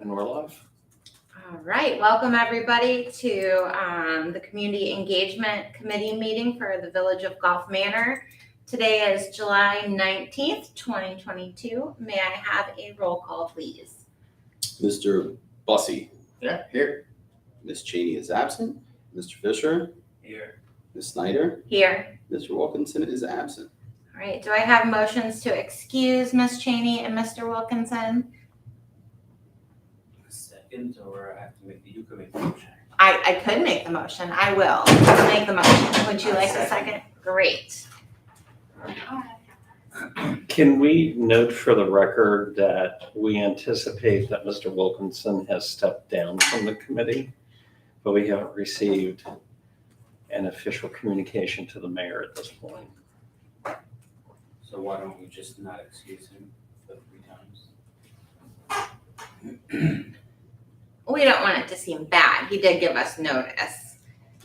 And we're live. All right, welcome everybody to the Community Engagement Committee meeting for the Village of Gulf Manor. Today is July 19th, 2022. May I have a roll call, please? Mr. Bussey. Yeah, here. Ms. Cheney is absent. Mr. Fisher. Here. Ms. Snyder. Here. Mr. Wilkinson is absent. All right, do I have motions to excuse Ms. Cheney and Mr. Wilkinson? Second, or I have to you can make the motion. I could make the motion. I will make the motion. Would you like a second? Great. Can we note for the record that we anticipate that Mr. Wilkinson has stepped down from the committee, but we haven't received an official communication to the mayor at this point. So why don't we just not excuse him for 3 times? We don't want it to seem bad. He did give us notice.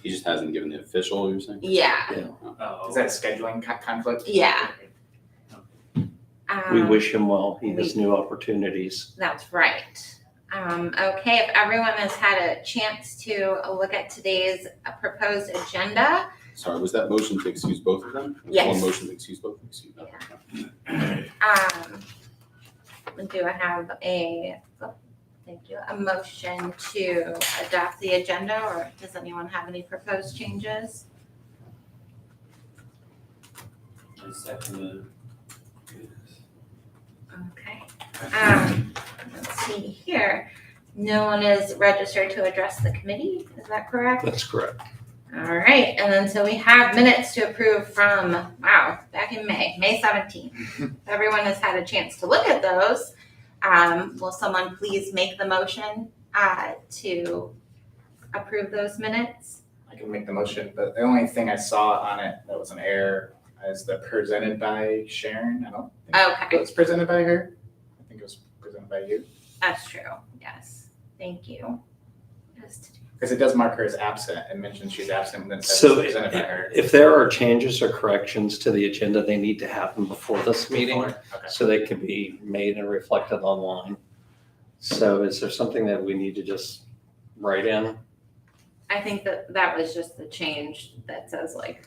He just hasn't given the official, you're saying? Yeah. Oh, Is that a scheduling conflict? Yeah. We wish him well. He has new opportunities. That's right. Okay, if everyone has had a chance to look at today's proposed agenda. Sorry, was that motion to excuse both of them? Yes. One motion to excuse both? Excuse them. Do I have a motion to adopt the agenda, or does anyone have any proposed changes? I second Okay. Let's see here. No one is registered to address the committee. Is that correct? That's correct. All right. And then so we have minutes to approve from, back in May 17th. If everyone has had a chance to look at those. Will someone please make the motion to approve those minutes? I can make the motion, but the only thing I saw on it that was an error is the presented by Sharon. I don't think Okay. it was presented by her. I think it was presented by you. That's true. Yes. Thank you. Because it does mark her as absent and mentions she's absent and then it says So it's presented by her. if there are changes or corrections to the agenda, they need to happen before this meeting Okay. so they can be made and reflected online. So is there something that we need to just write in? I think that was just the change that says like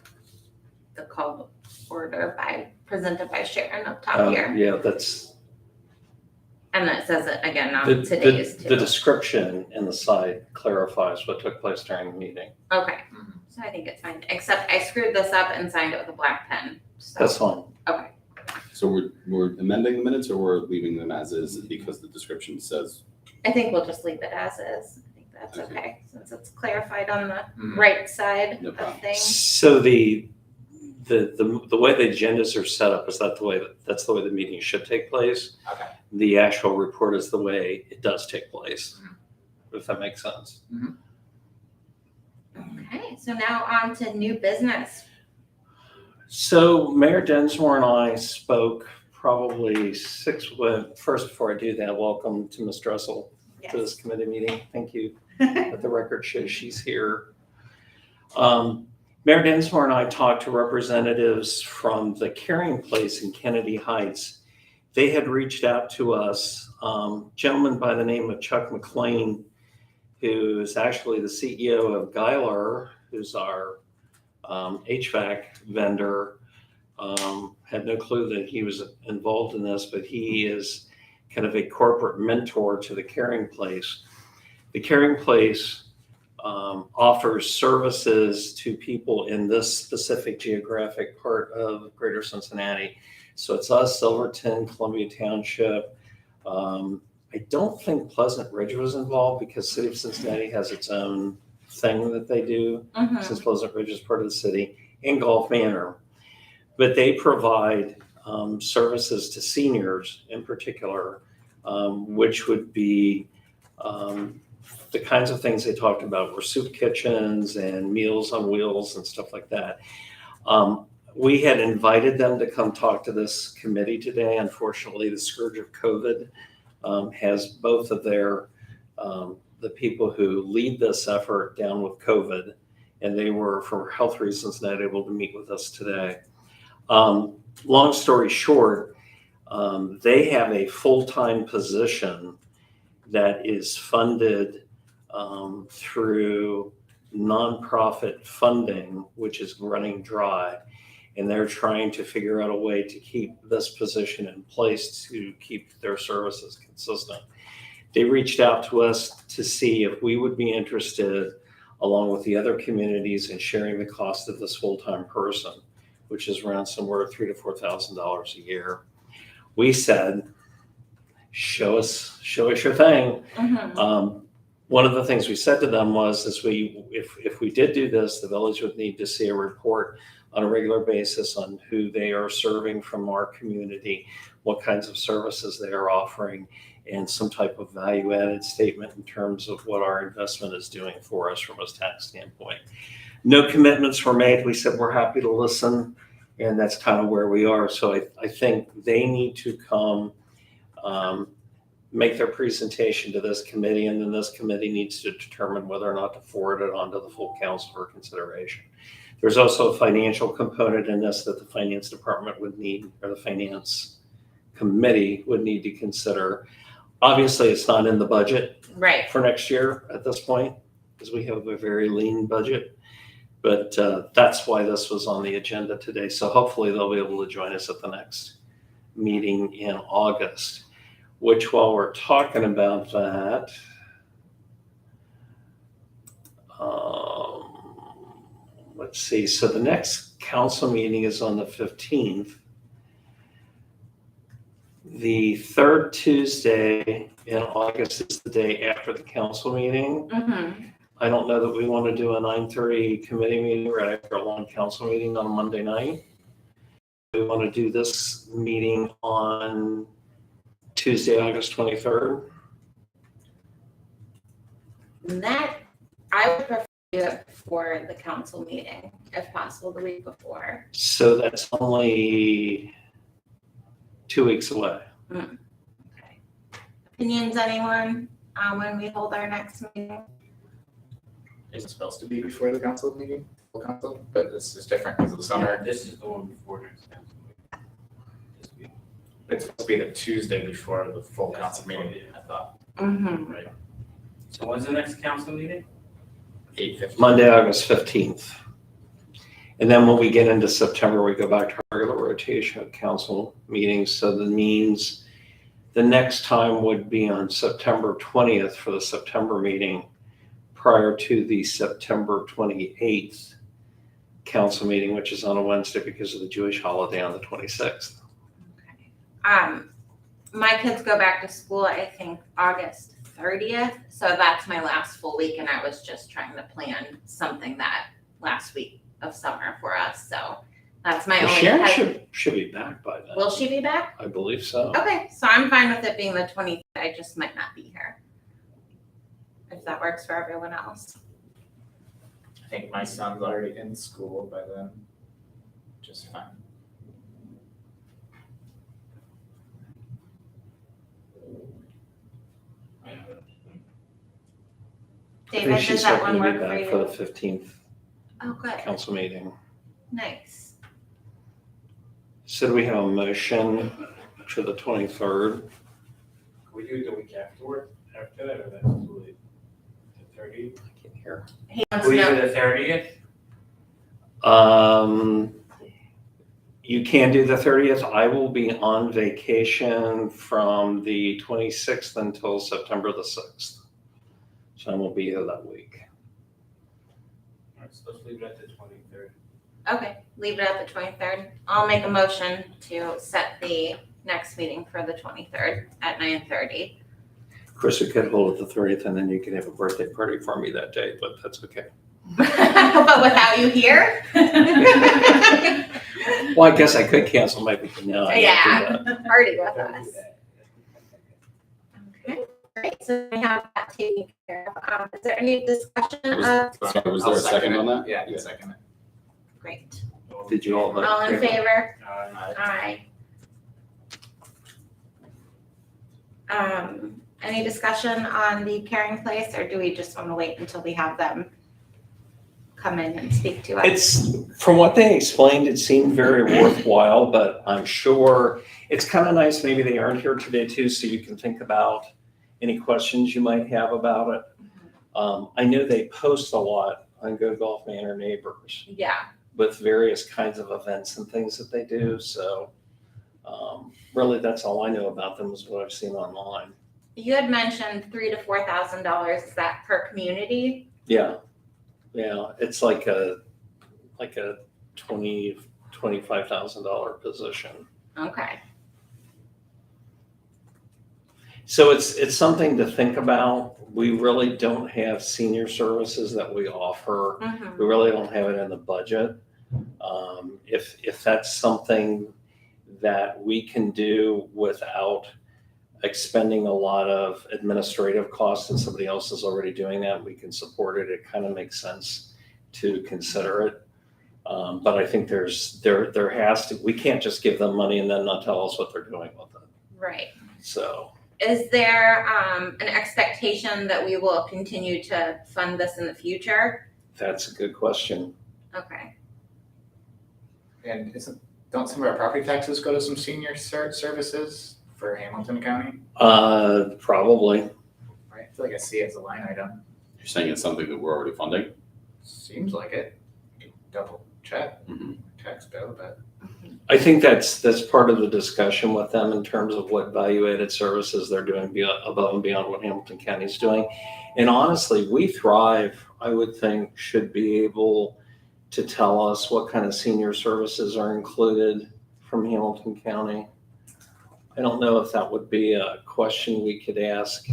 the call order presented by Sharon up top here. Yeah, that's And then it says it again on the today's too. description in the site clarifies what took place during the meeting. Okay. Mhm. So I think it's fine, except I screwed this up and signed it with a black pen. So, That's fine. okay. So we're amending the minutes or we're leaving them as is because the description says? I think we'll just leave it as is. I think that's Okay. okay, since it's clarified on the Mhm. right side No of problem. things. So the way the agendas are set up, that's the way the meeting should take place. Okay. The actual report is the way it does take place, if that makes sense. Okay, so now on to new business. So Mayor Densmore and I spoke probably first before I do that, welcome to Ms. Dressel to this committee meeting. Thank you. Let the record show she's here. Mayor Densmore and I talked to representatives from the Caring Place in Kennedy Heights. They had reached out to us, gentleman by the name of Chuck McLean, who is actually the CEO of Geiler, who's our HVAC vendor. Had no clue that he was involved in this, but he is kind of a corporate mentor to the Caring Place. The Caring Place offers services to people in this specific geographic part of Greater Cincinnati. So it's us, Silverton, Columbia Township. I don't think Pleasant Ridge was involved because City of Cincinnati has its own thing that they do, since Pleasant Ridge is part of the city, and Gulf Manor. But they provide services to seniors in particular, which would be the kinds of things they talked about were soup kitchens and meals on wheels and stuff like that. We had invited them to come talk to this committee today. Unfortunately, the scourge of COVID has both of the people who lead this effort down with COVID, and they were, for health reasons, not able to meet with us today. Long story short, they have a full-time position that is funded through nonprofit funding, which is running dry. And they're trying to figure out a way to keep this position in place to keep their services consistent. They reached out to us to see if we would be interested, along with the other communities, in sharing the cost of this full-time person, which is around somewhere $3,000 to $4,000 a year. We said, show us your thing. One of the things we said to them was, if we did do this, the village would need to see a report on a regular basis on who they are serving from our community, what kinds of services they are offering, and some type of value-added statement in terms of what our investment is doing for us from a tax standpoint. No commitments were made. We said we're happy to listen, and that's kind of where we are. So I think they need to come make their presentation to this committee, and then this committee needs to determine whether or not to forward it on to the full council for consideration. There's also a financial component in this that the finance department would need, or the finance committee would need to consider. Obviously, it's not in the budget Right. for next year at this point, because we have a very lean budget. But that's why this was on the agenda today. So hopefully they'll be able to join us at the next meeting in August, which, while we're talking about that, let's see. So the next council meeting is on the 15th. The third Tuesday in August is the day after the council meeting. I don't know that we want to do a 9:30 committee meeting right after a long council meeting on a Monday night. We want to do this meeting on Tuesday, August 23rd. That, I would prefer to do it before the council meeting, if possible, the week before. So that's only 2 weeks away. Okay. Opinions, anyone, when we hold our next meeting? It's supposed to be before the council meeting, full council, but this is different because of the summer. This is the one before next council meeting. This week. It's supposed to be the Tuesday before the full That's council before meeting, I thought. Mm-hmm. So when's the next council meeting? 8:15. Monday, August 15th. And then when we get into September, we go back to our regular rotation of council meetings. So that means the next time would be on September 20th for the September meeting, prior to the September 28th council meeting, which is on a Wednesday because of the Jewish holiday on the 26th. My kids go back to school, I think, August 30th. So that's my last full week, and I was just trying to plan something that last week of summer for us. So that's my only. Sharon should be back by then. Will she be back? I believe so. Okay, so I'm fine with it being the 20th. I just might not be here. If that works for everyone else. I think my son's already in school by then, just fine. David, She's does that hoping one to be work for back for you? the 15th Oh, good. council meeting. Nice. So do we have a motion to the 23rd? Can we do it the week afterward, after that, or that's too late? The 30th? I can't hear. He wants Can to we know. do the 30th? You can do the 30th. I will be on vacation from the 26th until September the 6th. So I won't be here that week. All right, so let's leave it at the 23rd. Okay, leave it at the 23rd. I'll make a motion to set the next meeting for the 23rd at 9:30. Chris, we could hold it the 30th, and then you can have a birthday party for me that day, but that's okay. But without you here? Well, I guess I could cancel my vacation now. I Yeah. don't do that. Party with Don't do us. that. Okay, great, so we have that taken care of. Is there any discussion Was- of, Sorry, was there I'll a second it. on that? Yeah, I can second it. great. Did you all vote? All in favor? Aye. Aye. Any discussion on the Caring Place, or do we just want to wait until we have them come in and speak to us? It's, from what they explained, it seemed very worthwhile, but I'm sure it's kind of nice, maybe they aren't here today too, so you can think about any questions you might have about it. I know they post a lot on Go Golf Manor Neighbors Yeah. with various kinds of events and things that they do. So really, that's all I know about them is what I've seen online. You had mentioned $3,000 to $4,000. Is that per community? Yeah, it's like a $25,000 position. Okay. So it's something to think about. We really don't have senior services that we offer. Mhm. We really don't have it in the budget. If that's something that we can do without expending a lot of administrative costs and somebody else is already doing that, we can support it. It kind of makes sense to consider it. But I think there has to, we can't just give them money and then not tell us what they're doing with it. Right. So. Is there an expectation that we will continue to fund this in the future? That's a good question. Okay. And don't some of our property taxes go to some senior services for Hamilton County? Probably. Right, I feel like I see it as a line item. You're saying it's something that we're already funding? Seems like it. Double check Mhm. tax bill, but I think that's part of the discussion with them in terms of what value-added services they're doing above and beyond what Hamilton County's doing. And honestly, We Thrive, I would think, should be able to tell us what kind of senior services are included from Hamilton County. I don't know if that would be a question we could ask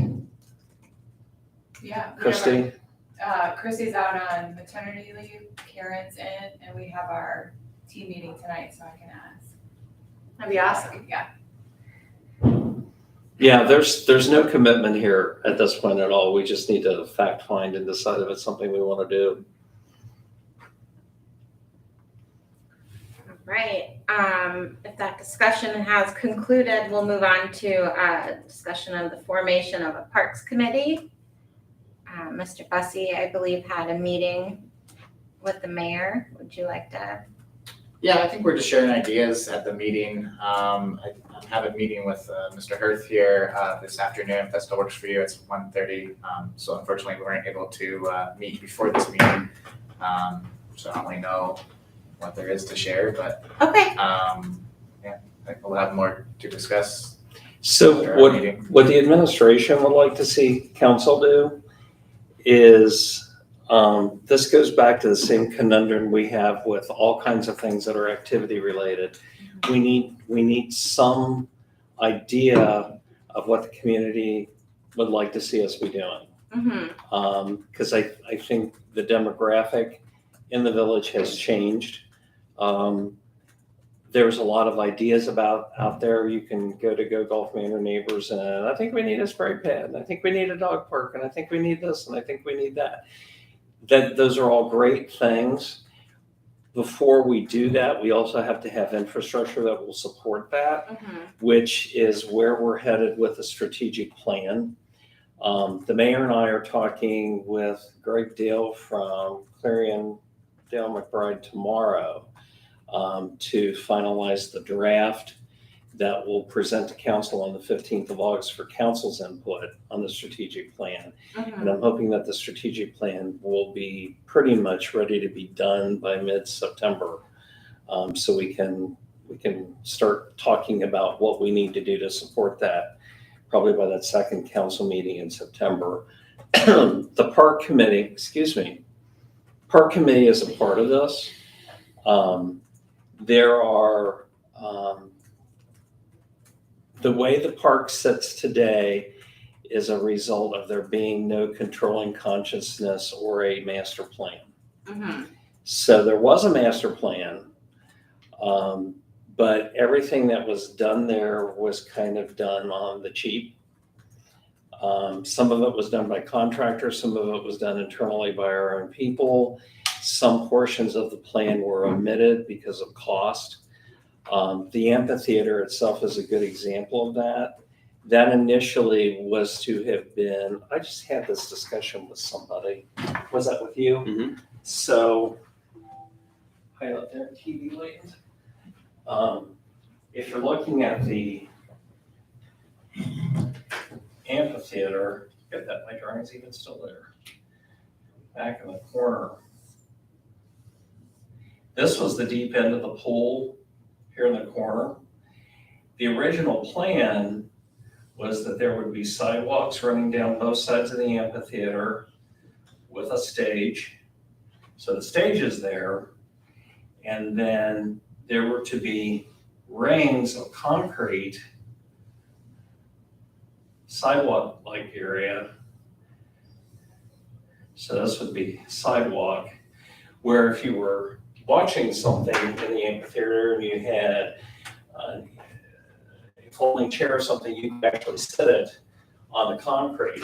Yeah. Christy. Chrissy's out on maternity leave, Karen's in, and we have our team meeting tonight, so I can ask. That'd be awesome. Yeah. Yeah, there's no commitment here at this point at all. We just need to fact find and decide if it's something we want to do. Right. If that discussion has concluded, we'll move on to a discussion of the formation of a Parks Committee. Mr. Bussey, I believe, had a meeting with the mayor. Would you like to? yeah, I think we're just sharing ideas at the meeting. I have a meeting with Mr. Hirth here this afternoon, if that still works for you. It's 1:30. So unfortunately, we weren't able to meet before this meeting. So I don't really know what there is to share, but Okay. yeah, I think we'll have more to discuss. So after our what meeting. the administration would like to see council do is, this goes back to the same conundrum we have with all kinds of things that are activity related. We need some idea of what the community would like to see us be doing. Mm-hmm. Because I think the demographic in the village has changed. There's a lot of ideas out there. You can go to Go Golf Manor Neighbors and I think we need a spray pad, and I think we need a dog park, and I think we need this, and I think we need that. Those are all great things. Before we do that, we also have to have infrastructure that will support that, Mm-hmm. which is where we're headed with a strategic plan. The mayor and I are talking with Greg Dale from Clarion Dale McBride tomorrow to finalize the draft that will present to council on the 15th of August for council's input on the strategic plan. Mm-hmm. And I'm hoping that the strategic plan will be pretty much ready to be done by mid-September. So we can start talking about what we need to do to support that, probably by that second council meeting in September. The park committee is a part of this. There are, the way the park sits today is a result of there being no controlling consciousness or a master plan. Mm-hmm. So there was a master plan, but everything that was done there was kind of done on the cheap. Some of it was done by contractors, some of it was done internally by our own people. Some portions of the plan were omitted because of cost. The amphitheater itself is a good example of that. That initially was to have been, I just had this discussion with somebody. Was that with you? Mhm. So, hi out there, TV land. If you're looking at the amphitheater. Get that, my drawing's even still there. Back in the corner. This was the deep end of the pool here in the corner. The original plan was that there would be sidewalks running down both sides of the amphitheater with a stage. So the stage is there, and then there were to be rings of concrete sidewalk-like area. So this would be sidewalk, where if you were watching something in the amphitheater and you had a folding chair or something, you could actually sit it on the concrete,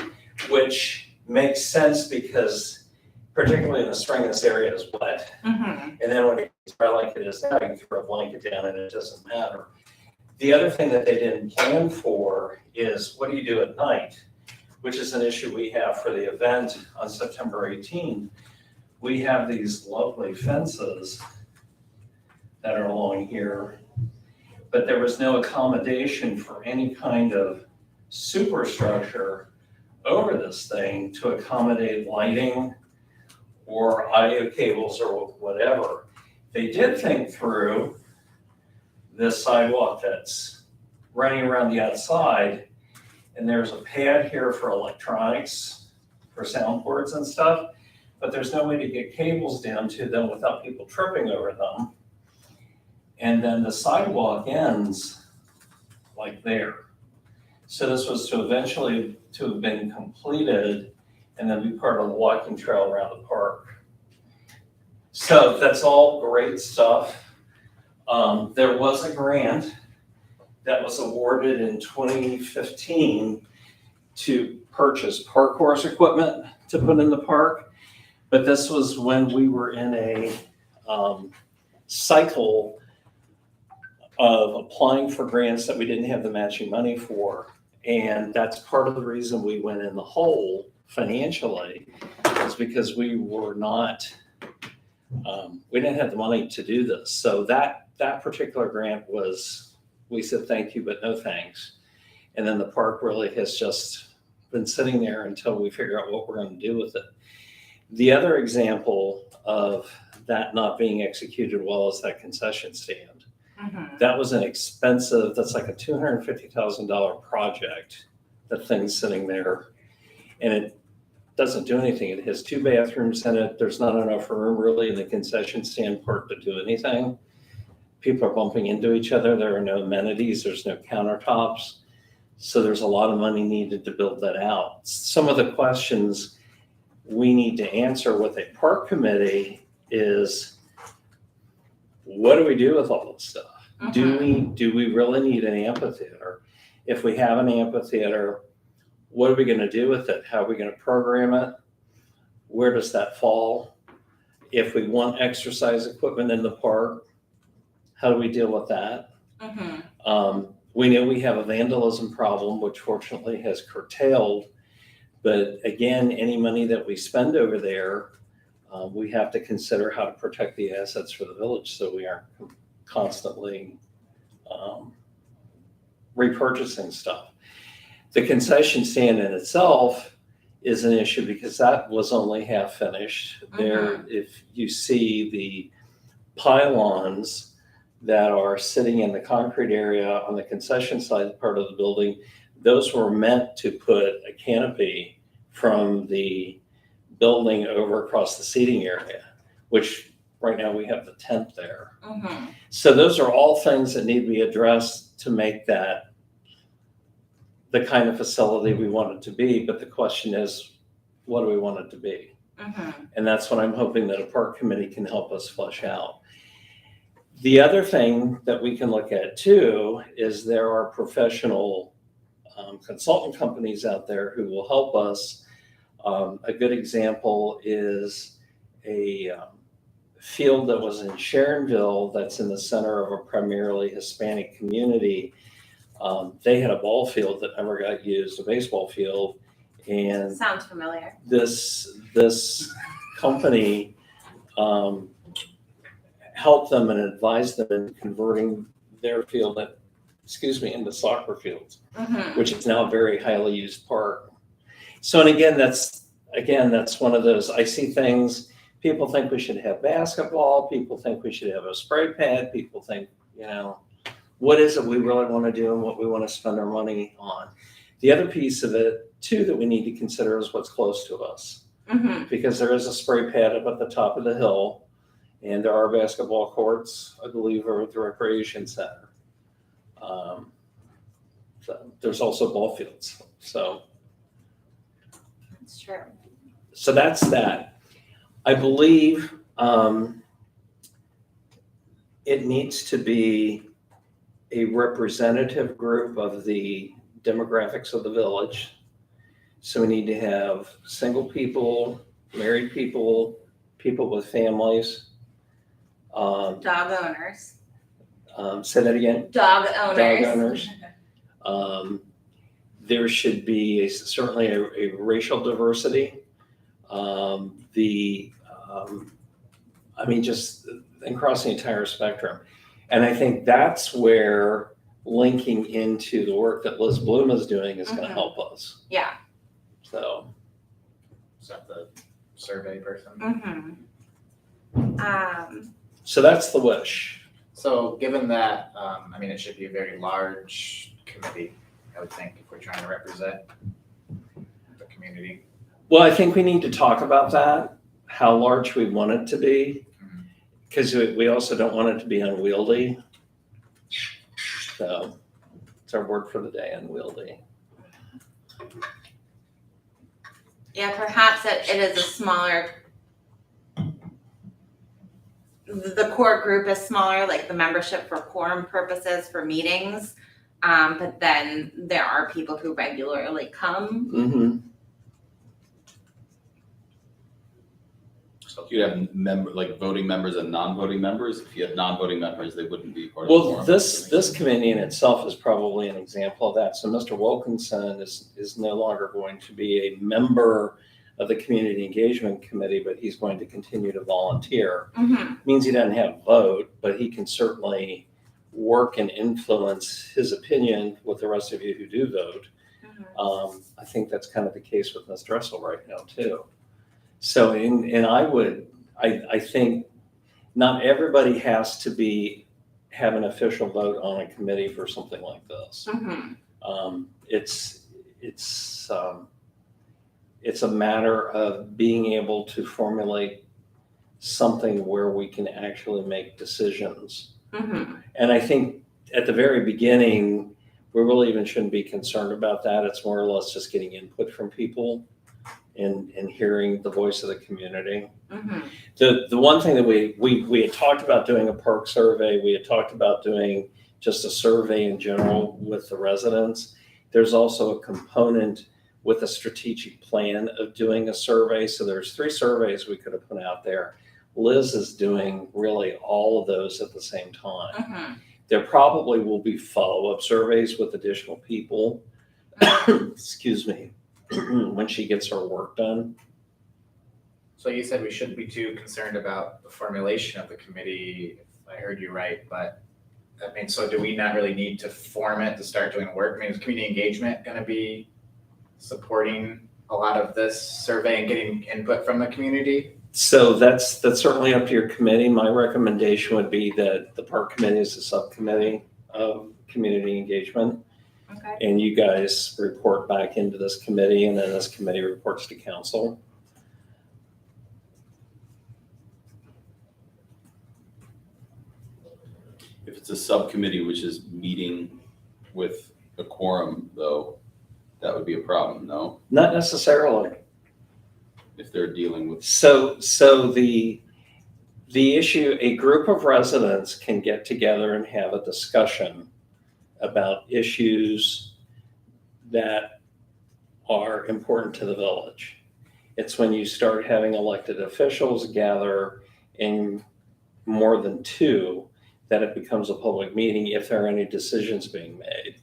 which makes sense because particularly in the spring, this area is wet. Mm-hmm. And then when it gets dry like it is now, you can throw a blanket down and it doesn't matter. The other thing that they didn't plan for is what do you do at night, which is an issue we have for the event on September 18th. We have these lovely fences that are along here, but there was no accommodation for any kind of superstructure over this thing to accommodate lighting or audio cables or whatever. They did think through this sidewalk that's running around the outside, and there's a pad here for electronics, for soundboards and stuff, but there's no way to get cables down to them without people tripping over them. And then the sidewalk ends like there. So this was to eventually to have been completed and then be part of the walking trail around the park. So that's all great stuff. There was a grant that was awarded in 2015 to purchase park horse equipment to put in the park. But this was when we were in a cycle of applying for grants that we didn't have the matching money for. And that's part of the reason we went in the hole financially, is because we were not, we didn't have the money to do this. So that particular grant was, we said thank you, but no thanks. And then the park really has just been sitting there until we figure out what we're going to do with it. The other example of that not being executed well is that concession stand. Mm-hmm. That was an expensive, that's like a $250,000 project, that thing's sitting there. And it doesn't do anything. It has 2 bathrooms in it. There's not enough room really in the concession stand part to do anything. People are bumping into each other. There are no amenities. There's no countertops. So there's a lot of money needed to build that out. Some of the questions we need to answer with a park committee is, what do we do with all this stuff? Mm-hmm. Do we really need an amphitheater? If we have an amphitheater, what are we going to do with it? How are we going to program it? Where does that fall? If we want exercise equipment in the park, how do we deal with that? Mm-hmm. We know we have a vandalism problem, which fortunately has curtailed. But again, any money that we spend over there, we have to consider how to protect the assets for the village so we aren't constantly repurchasing stuff. The concession stand in itself is an issue because that was only half finished. There, if you see the pylons that are sitting in the concrete area on the concession side part of the building, those were meant to put a canopy from the building over across the seating area, which right now we have the tent there. Mm-hmm. So those are all things that need to be addressed to make that the kind of facility we want it to be. But the question is, what do we want it to be? Mm-hmm. And that's what I'm hoping that a park committee can help us flesh out. The other thing that we can look at too is there are professional consultant companies out there who will help us. A good example is a field that was in Sharonville that's in the center of a primarily Hispanic community. They had a ball field that never got used, a baseball field, and Sounds familiar. this company helped them and advised them in converting their field in the soccer fields, Mhm. which is now a very highly used park. So, and again, that's one of those, I see things, people think we should have basketball, people think we should have a spray pad, people think, what is it we really want to do and what we want to spend our money on. The other piece of it too that we need to consider is what's close to us. Mhm. Because there is a spray pad up at the top of the hill, and there are basketball courts, I believe, over at the recreation center. So there's also ball fields. So That's true. that's that. I believe it needs to be a representative group of the demographics of the village. So we need to have single people, married people, people with families. Dog owners. Say that again. Dog owners. Dog owners. There should be certainly a racial diversity. Just across the entire spectrum. And I think that's where linking into the work that Liz Bloom is doing is going to help us. Yeah. So. Is that the survey person? Mhm. So that's the wish. So given that, it should be a very large committee, I would think, if we're trying to represent the community. Well, I think we need to talk about that, how large we want it to be, because we also don't want it to be unwieldy. So it's our word for the day, unwieldy. Yeah, perhaps it is a smaller, the core group is smaller, like the membership for quorum purposes for meetings. But then there are people who regularly come. Mm-hmm. So you'd have voting members and non-voting members. If you had non-voting members, they wouldn't be part of the Well, quorum. this committee in itself is probably an example of that. So Mr. Wilkinson is no longer going to be a member of the Community Engagement Committee, but he's going to continue to volunteer. Mhm. Means he doesn't have a vote, but he can certainly work and influence his opinion with the rest of you who do vote. Mhm. I think that's kind of the case with Ms. Dressel right now too. So, I think not everybody has to have an official vote on a committee for something like this. Mhm. It's a matter of being able to formulate something where we can actually make decisions. Mhm. And I think at the very beginning, we really even shouldn't be concerned about that. It's more or less just getting input from people and hearing the voice of the community. Mhm. The one thing that we had talked about doing a park survey, we had talked about doing just a survey in general with the residents. There's also a component with a strategic plan of doing a survey. So there's 3 surveys we could have put out there. Liz is doing really all of those at the same time. Mhm. There probably will be follow-up surveys with additional people, excuse me, when she gets her work done. So you said we shouldn't be too concerned about the formulation of the committee, if I heard you right, but so do we not really need to form it to start doing work? Is community engagement gonna be supporting a lot of this survey and getting input from the community? So that's certainly up to your committee. My recommendation would be that the park committee is a subcommittee of community engagement. Okay. And you guys report back into this committee, and then this committee reports to council. If it's a subcommittee which is meeting with a quorum, though, that would be a problem, no? Not necessarily. If they're dealing with. So the issue, a group of residents can get together and have a discussion about issues that are important to the village. It's when you start having elected officials gather in more than 2 that it becomes a public meeting if there are any decisions being made.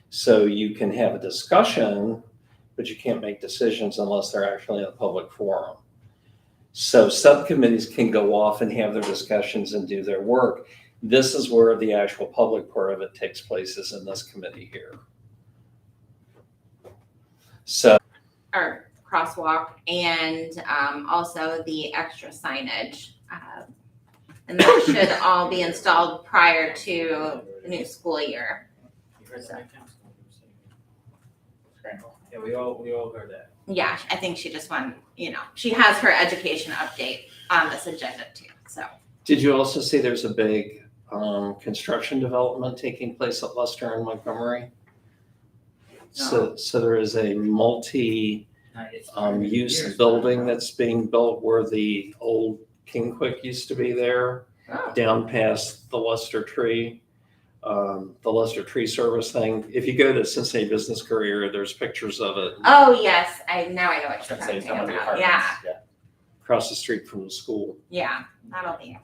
So you can have a discussion, but you can't make decisions unless they're actually in a public forum. So subcommittees can go off and have their discussions and do their work. This is where the actual public part of it takes place, is in this committee here. So, Or crosswalk, and also the extra signage. And that should all be installed prior to the new school year. You heard that, Kim? Great. Yeah, we all heard that. Yeah, I think she just wanted, she has her education update on this agenda too, so. did you also see there's a big construction development taking place at Lester and Montgomery? So there is a multi use building that's being built where the old King Quick used to be there, Oh. down past the Lester Tree Service thing. If you go to Cincinnati Business Courier, there's pictures of it Oh, yes, now I know what you're Should say talking some of the about, apartments, yeah, across the street from the school. yeah, that'll be,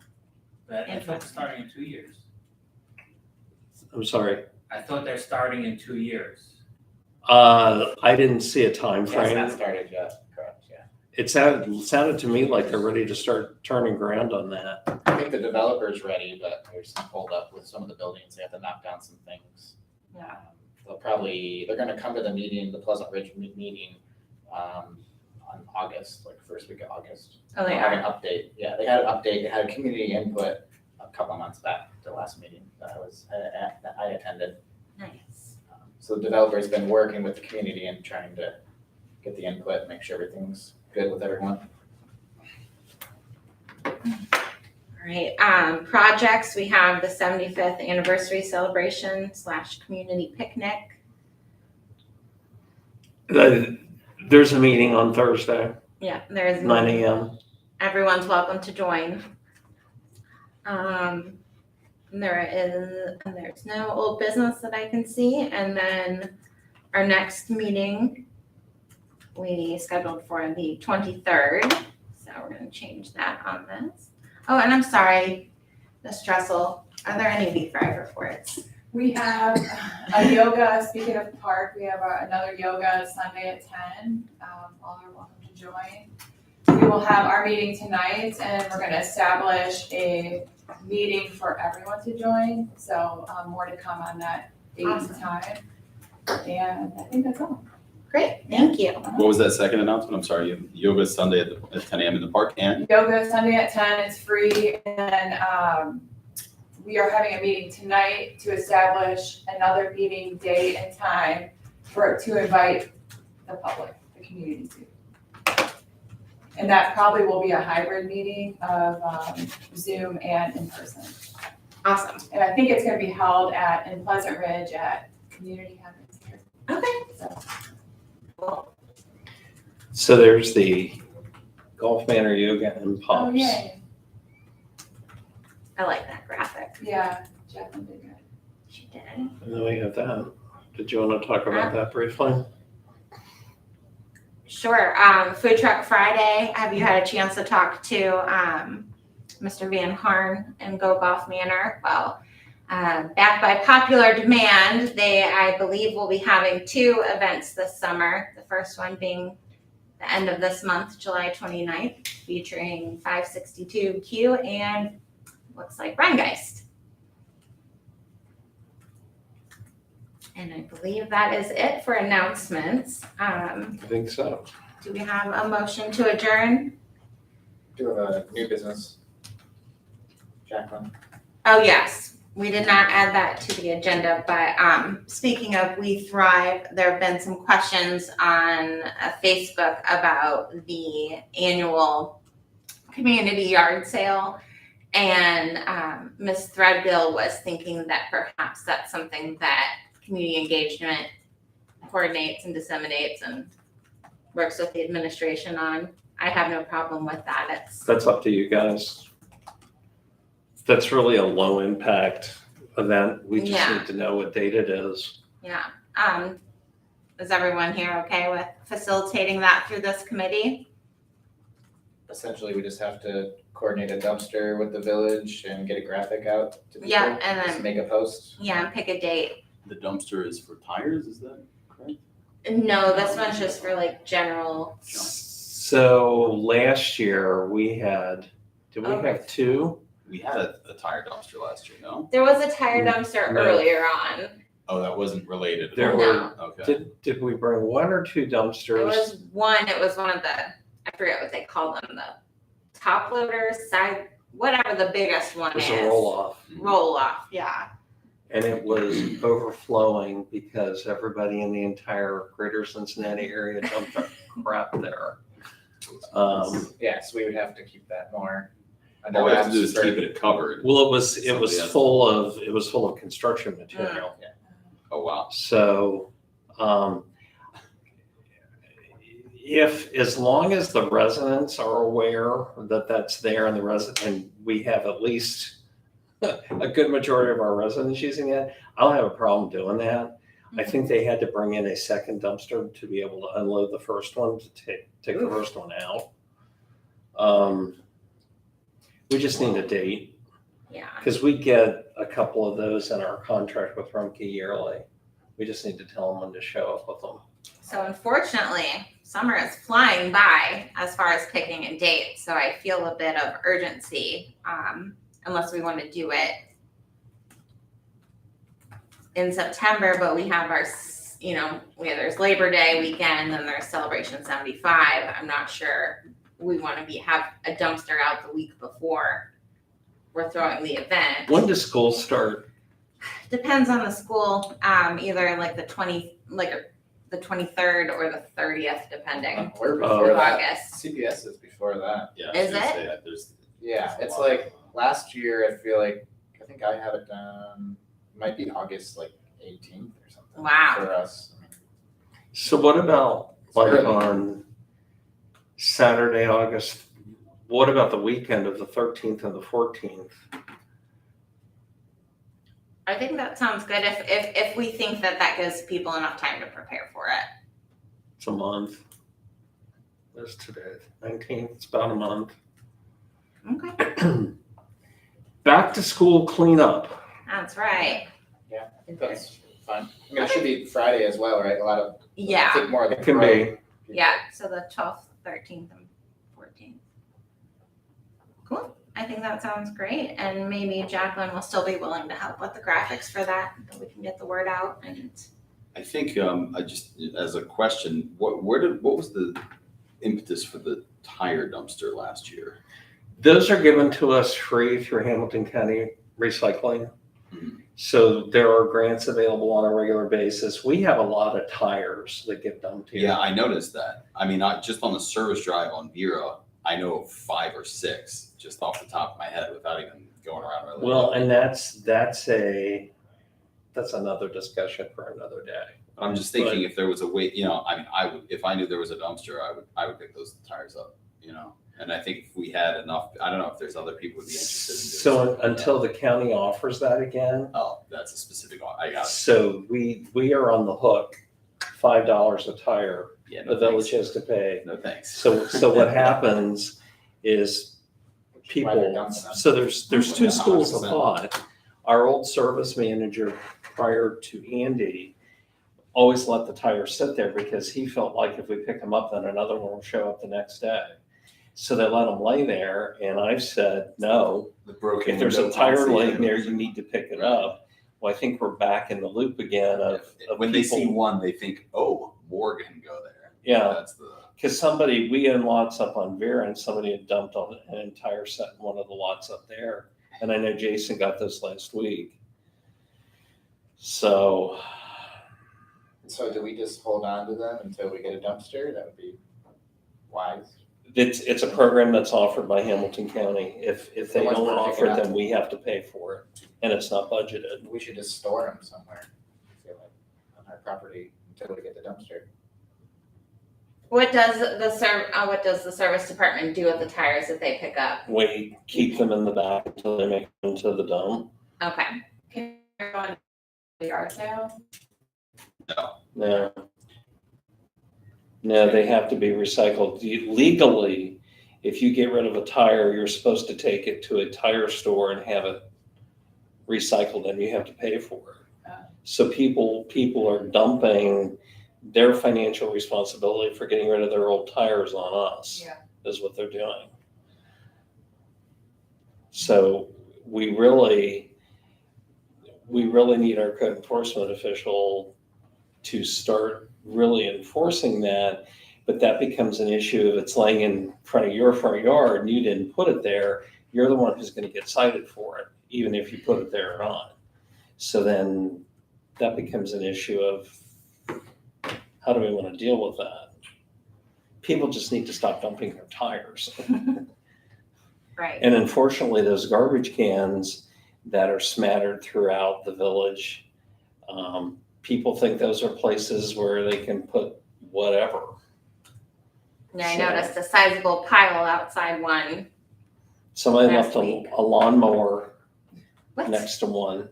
I thought they're starting in 2 years. I'm sorry. I thought they're starting in 2 years. I didn't see a time It's not frame. started yet, correct, yeah. It sounded to me like they're ready to start turning ground on that. I think the developer's ready, but there's some hold up with some of the buildings, they have to knock down some things. Yeah. They're gonna come to the meeting, the Pleasant Ridge meeting, on August, like first week of August. oh, they They'll have are, an update, yeah, they had an update, they had a community input a couple of months back, the last meeting that I attended. nice. So the developer's been working with the community and trying to get the input, make sure everything's good with everyone. All right, projects, we have the 75th anniversary celebration / community picnic. There's a meeting on Thursday, Yeah, there's 9 a.m. everyone's welcome to join. There's no old business that I can see, and then our next meeting we scheduled for the 23rd, so we're gonna change that on this. Oh, and I'm sorry, Ms. Dressel, are there any beef fry reports? We have a yoga, speaking of park, we have another yoga Sunday at 10. All are welcome to join. We will have our meeting tonight, and we're gonna establish a meeting for everyone to join. So more to come on that date and Awesome. time. And I think that's all. Great, thank you. What was that second announcement? I'm sorry, yoga Sunday at 10 a.m. in the park, and Yoga Sunday at 10, it's free, and we are having a meeting tonight to establish another meeting date and time to invite the public, the community to. And that probably will be a hybrid meeting of Zoom and in person. Awesome, And I think it's gonna be held in Pleasant Ridge at Community Habits. okay. So, Cool. So there's the Golf Manor Yoga and oh, Pops. yay, I like that graphic. yeah, Jacqueline did good. She did. And then we have that. Did you want to talk about that briefly? Sure. Food Truck Friday. Have you had a chance to talk to Mr. Van Harn and Go Golf Manor? Well, backed by popular demand, they, I believe, will be having 2 events this summer. The first one being the end of this month, July 29th, featuring 562Q and looks like Rheingeist. And I believe that is it for announcements. I think so. Do we have a motion to adjourn? Do have a new business. Jacqueline? Oh, yes. We did not add that to the agenda, but speaking of We Thrive, there have been some questions on Facebook about the annual community yard sale. And Ms. Threadgill was thinking that perhaps that's something that community engagement coordinates and disseminates and works with the administration on. I have no problem with that. That's up to you guys. That's really a low impact event. We just Yeah. need to know what date it is. Yeah. Is everyone here okay with facilitating that through this committee? Essentially, we just have to coordinate a dumpster with the village and get a graphic out to people. Yeah, and Just then, make a post. yeah, and pick a date. the dumpster is for tires, is that correct? No, this one's just for like general. So last year we had, did we Okay. have 2? We had a tire dumpster last year, no? There was a tire dumpster No. earlier on. Oh, that wasn't related. There at were- all. Okay. Did we bring one or two It dumpsters? was one of the, I forget what they call them, the top loaders, side, whatever the biggest one It was is. a roll-off. Roll off, yeah. And it was overflowing because everybody in the entire greater Cincinnati area dumped their crap there. Yeah, so we would have to keep that more under All we have to wraps do is for- keep it covered. Well, it was Somebody else. full of construction material. Oh, wow. So, if, as long as the residents are aware that that's there and and we have at least a good majority of our residents using it, I don't have a problem doing that. I think they had to bring in a second dumpster to be able to unload the first one, to take the first one out. We just need a date, Yeah. because we get a couple of those in our contract with Rumpke yearly. We just need to tell them when to show up with them. So unfortunately, summer is flying by as far as picking a date, so I feel a bit of urgency, unless we want to do it in September, but we have our, there's Labor Day weekend, and there's Celebration 75. I'm not sure we want to have a dumpster out the week before we're throwing the event. When does school start? Depends on the school, either like the 23rd or the 30th, depending. We're Oh. before Of that. August. CPS is before that. Yeah. Is I was gonna it? say that there's- Yeah, there's a it's lot. like last year, I feel like, I think I have it done, might be August like 18th or something. Wow. For us. I mean, So what about like early. on Saturday, August, what about the weekend of the 13th and the 14th? I think that sounds good if we think that gives people enough time to prepare for it. It's a month. There's today, 19th, it's about a month. Okay, Back to school cleanup. that's right. Yeah, I think that's fine. I mean, it should be Friday as well, right? A lot of, I Yeah, think more of the It can be. yeah, so the 12th, 13th, and 14th. Cool, I think that sounds great, and maybe Jacqueline will still be willing to help with the graphics for that, so we can get the word out and. I think, I just, as a question, what was the impetus for the tire dumpster last year? Those are given to us free through Hamilton County Recycling. Mhm. So there are grants available on a regular basis. We have a lot of tires that get dumped here. Yeah, I noticed that. I mean, just on the service drive on Vera, I know of 5 or 6 just off the top of my head without even going around really. Well, and that's another discussion for another day. I'm just thinking if there was a way, if I knew there was a dumpster, I would pick those tires up, And I think if we had enough, I don't know if there's other people who'd be interested in doing So something like that. until the county offers that again, Oh, that's a specific one. I got it. so we are on the hook, $5 a tire, Yeah, the no village thanks. has to pay. No thanks. So what happens is why they're people, dumping them. so there's two Yeah, schools of 100%. thought. Our old service manager prior to Andy always let the tires sit there because he felt like if we pick them up, then another one will show up the next day. So they let them lay there, and I've said, no, The broken if there's a window tire policy, laying there, you need to pick it up. Well, I think we're back in the loop again of When they see people. one, they think, oh, more can go there. Yeah. That's the. Because we own lots up on Vera, and somebody had dumped on an entire set in one of the lots up there. And I know Jason got this last week. So, So do we just hold on to them until we get a dumpster? That would be wise. it's a program that's offered by Hamilton County. If they So once don't we're offer picking it, up- then we have to pay for it, and it's not budgeted. We should just store them somewhere, I feel like, on our property until we get the dumpster. What does the service department do with the tires that they pick up? We keep them in the back until they make it into the dump. Okay, Can you go on the yard sale? No. No, they have to be recycled. Legally, if you get rid of a tire, you're supposed to take it to a tire store and have it recycled, and you have to pay for it. So people are dumping their financial responsibility for getting rid of their old tires on us. Yeah. Is what they're doing. So we really need our code enforcement official to start really enforcing that. But that becomes an issue if it's laying in front of your front yard and you didn't put it there, you're the one who's gonna get cited for it, even if you put it there or not. So then that becomes an issue of how do we wanna deal with that? People just need to stop dumping their tires. Right. And unfortunately, those garbage cans that are smattered throughout the village, people think those are places where they can put whatever. Yeah, I So- noticed a sizable pile outside one. Somebody Last left week. a lawnmower What? next to one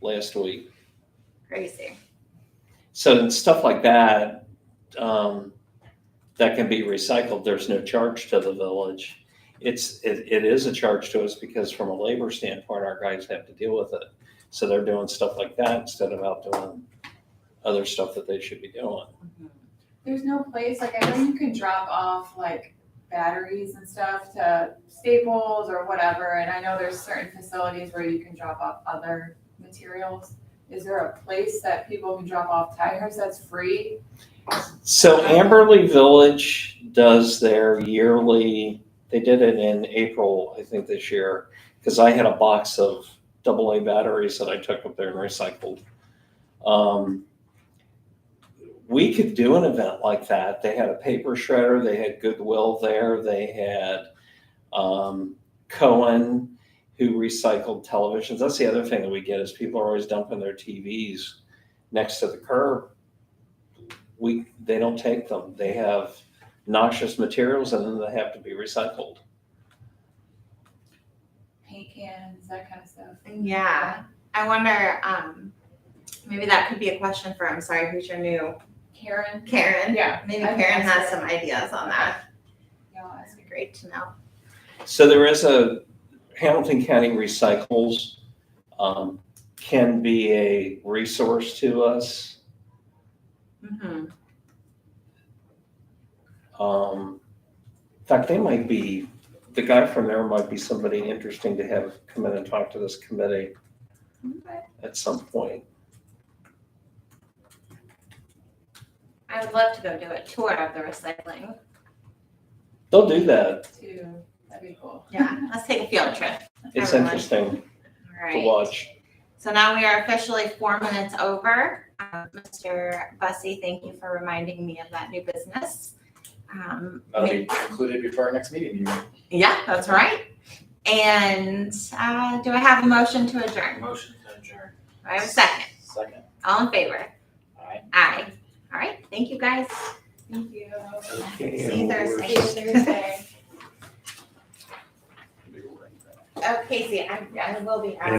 last week. Crazy. So stuff like that, that can be recycled. There's no charge to the village. It is a charge to us because from a labor standpoint, our guys have to deal with it. So they're doing stuff like that instead of out doing other stuff that they should be doing. There's no place, like, I know you can drop off like batteries and stuff to Staples or whatever, and I know there's certain facilities where you can drop off other materials. Is there a place that people can drop off tires that's free? So Amberley Village does their yearly, they did it in April, I think this year, because I had a box of AA batteries that I took up there and recycled. We could do an event like that. They had a paper shredder, they had Goodwill there, they had Cohen, who recycled televisions. That's the other thing that we get is people are always dumping their TVs next to the curb. They don't take them. They have noxious materials and then they have to be recycled. Paint cans, that kind of stuff. Yeah. I wonder, maybe that could be a question for, I'm sorry, who's your new Karen? Karen? Yeah. Maybe I can Karen ask has her. some ideas on that. Yeah, I'll ask That'd be great to know. So there is a Hamilton County Recycles can be a resource to us. Mm-hmm. In fact, the guy from there might be somebody interesting to have come in and talk to this committee Okay. at some point. I would love to go do a tour of the recycling. They'll do that. Too, that'd be cool. Yeah, let's take a field trip. It's Everyone. interesting All to right. watch. So now we are officially 4 minutes over. Mr. Bussey, thank you for reminding me of that new business. That'll be included before our next meeting. Yeah, that's right. And do I have a motion to adjourn? Motion to adjourn. Do I have a second? Second. All in favor? Aye. Aye. All right, thank you guys. Thank you. Okay, See you Thursday. Thursday. Oh, Casey, I will be out.